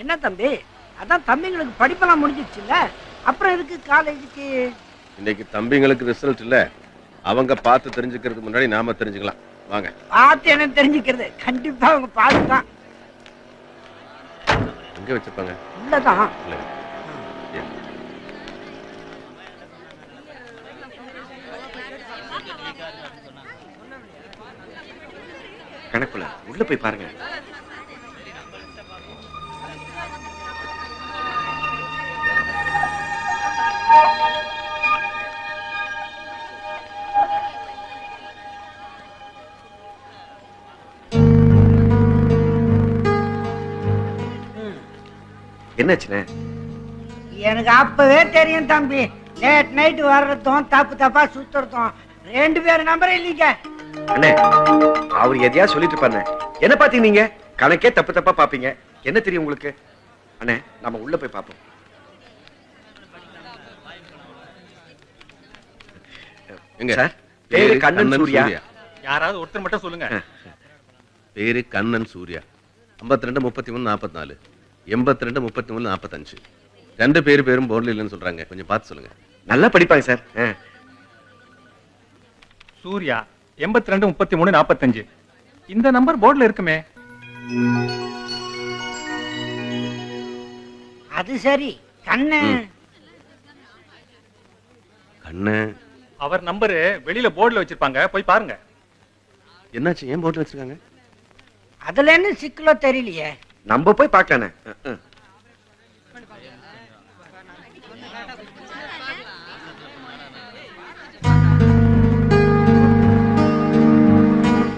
என்ன தம்பி, அதான் தம்பிங்களுக்கு படிப்பெல்லாம் முடிஞ்சிச்சுல்ல, அப்புறம் எதுக்கு காலேஜுக்கு? இன்னைக்கு தம்பிங்களுக்கு ரிசல்ட் இல்ல, அவங்க பார்த்து தெரிஞ்சுக்கிறதுக்கு முன்னாடி நாம தெரிஞ்சுக்கலாம். வாங்க. பார்த்து என்ன தெரிஞ்சுக்கிறது? கண்டிப்பா அவங்க பார்த்துதான். எங்க வச்சிருப்பாங்க? உள்ளதான். கணக்குல உள்ள போய் பாருங்க. என்னாச்சுண்ணே? எனக்கு அப்பவே தெரியும் தம்பி, லேட் நைட் வர்றதும் தப்பு தப்பா சுத்துறதும் ரெண்டு பேரும் நம்பர் இல்லீங்க. அண்ணே, அவர் எதையா சொல்லிட்டு இருப்பாரு. என்ன பாத்தீங்க நீங்க? கணக்கே தப்பு தப்பா பாப்பீங்க. என்ன தெரியும் உங்களுக்கு? அண்ணே, நம்ம உள்ள போய் பாப்போம். எங்க சார், பேரு கண்ணன் சூர்யா. யாராவது ஒருத்தர் மட்டும் சொல்லுங்க. பேரு கண்ணன் சூர்யா. 52 33 44 82 33 45. ரெண்டு பேரும் போர்டில் இல்லைன்னு சொல்றாங்க, கொஞ்சம் பார்த்து சொல்லுங்க. நல்லா படிப்பாங்க சார். சூர்யா 82 33 45. இந்த நம்பர் போர்டுல இருக்குமே. அது சரி. கண்ணு கண்ணு அவர் நம்பர் வெளியில போர்டுல வச்சிருப்பாங்க, போய் பாருங்க. என்னாச்சு, ஏன் போர்டில் வச்சிருக்காங்க? அதுல என்ன சிக்கலோ தெரியலையே. நம்ம போய் பார்க்கலானே.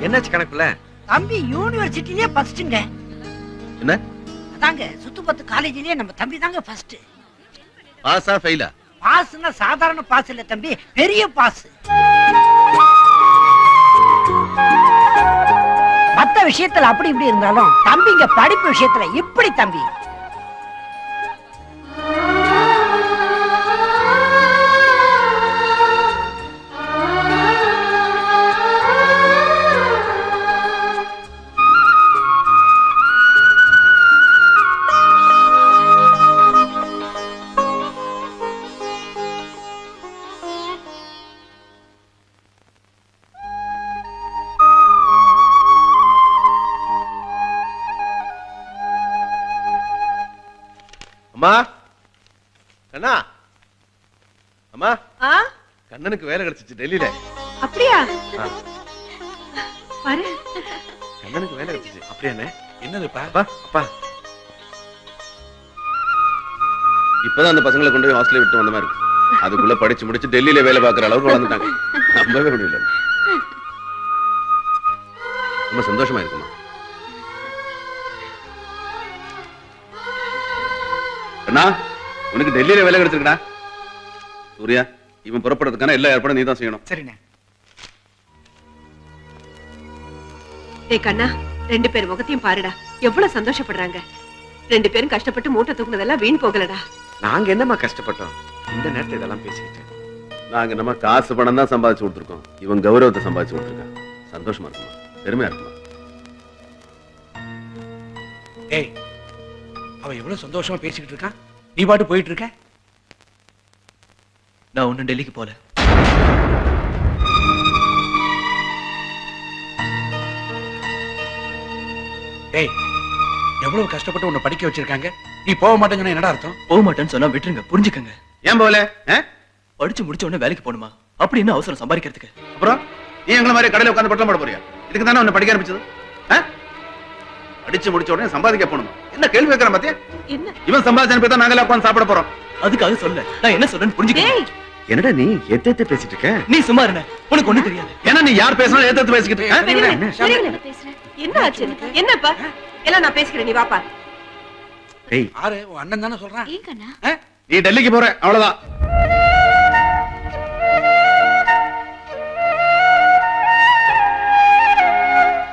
என்னாச்சு கணக்குல? தம்பி யூனிவர்சிட்டிலேயே ஃபர்ஸ்ட்ங்க. என்ன? அதாங்க சுத்துப்பத்து காலேஜ்லயே நம்ம தம்பி தாங்க ஃபர்ஸ்ட். பாஸா ஃபெயிலா? பாஸ்னா சாதாரண பாஸ் இல்ல தம்பி, பெரிய பாஸ். மத்த விஷயத்துல அப்படி இப்படி இருந்தாலும் தம்பிங்க படிப்பு விஷயத்துல இப்படி தம்பி. அம்மா, கண்ணா, அம்மா, கண்ணனுக்கு வேலை கிடைச்சிச்சு டெல்லியில. அப்படியா? பாரு, கண்ணனுக்கு வேலை கிடைச்சிச்சு. அப்படியானே? என்னதுப்பா? அப்பா, இப்பதான் அந்த பசங்களை கொண்டு போய் ஹாஸ்டல்ல விட்டு வந்த மாதிரி இருக்கு. அதுக்குள்ள படிச்சு முடிச்சு டெல்லியில வேலை பார்க்குற அளவுக்கு வளர்ந்துட்டாங்க. நம்பவே முடியல. ரொம்ப சந்தோஷமா இருக்குமா? அண்ணா, உனக்கு டெல்லியில வேலை கிடைச்சிருக்கா? சூர்யா, இவன் புறப்படுறதுக்கான எல்லா ஏற்பாடும் நீ தான் செய்யணும். சரிண்ணே. டேய் கண்ணா, ரெண்டு பேர் முகத்தையும் பாருடா, எவ்வளவு சந்தோஷப்படுறாங்க. ரெண்டு பேரும் கஷ்டப்பட்டு மூட்டை தூக்குனதெல்லாம் வீண் போகலடா. நாங்க என்னமா கஷ்டப்பட்டோம்? இந்த நேரத்துல இதெல்லாம் பேசிக்கிட்டு. நாங்க நம்ம காசு பணம் தான் சம்பாதிச்சு கொடுத்துருக்கோம், இவன் கௌரவத்தை சம்பாதிச்சு கொடுத்துருக்கான். சந்தோஷமா இருக்குமா? பெருமையா இருக்குமா? ஏய், அவன் எவ்வளவு சந்தோஷமா பேசிக்கிட்டு இருக்கான், நீ பாட்டு போயிட்டு இருக்க. நான் ஒன்னும் டெல்லிக்கு போல. ஏய், எவ்வளவு கஷ்டப்பட்டு உன்னை படிக்க வச்சிருக்காங்க, நீ போக மாட்டேன்னு என்னடா அர்த்தம்? போக மாட்டேன்னு சொன்னா விட்டுருங்க, புரிஞ்சுக்கங்க. ஏன் போகல? படிச்சு முடிச்ச உடனே வேலைக்கு போகணுமா? அப்படி என்ன அவசரம் சம்பாதிக்கிறதுக்கு? அப்புறம் நீ எங்களை மாதிரி கடையில உட்காந்து பட்டம் போட போறியா? இதுக்கு தானே உன்னை படிக்க ஆரம்பிச்சது? படிச்சு முடிச்ச உடனே சம்பாதிக்க போகணுமா? என்ன கேள்வி வைக்கிறான் பாத்தியா? என்ன இவன் சம்பாதிச்சு போய் தான் நாங்களே உட்காந்து சாப்பிட போறோம். அதுக்காக சொல்ல, நான் என்ன சொல்றேன்னு புரிஞ்சுக்கங்க. என்னடா நீ எத்த பேசிட்டு இருக்க? நீ சும்மா இருந்த, உனக்கு ஒண்ணு தெரியாது. ஏன்னா நீ யார் பேசினாலும் ஏத்து பேசிக்கிட்டு என்ன ஆச்சு? என்னப்பா எல்லாம் நான் பேசிக்கிறேன், நீ வாப்பா. ஆறு உன் அண்ணன் தானே சொல்றான். நீ டெல்லிக்கு போற, அவ்வளவுதான்.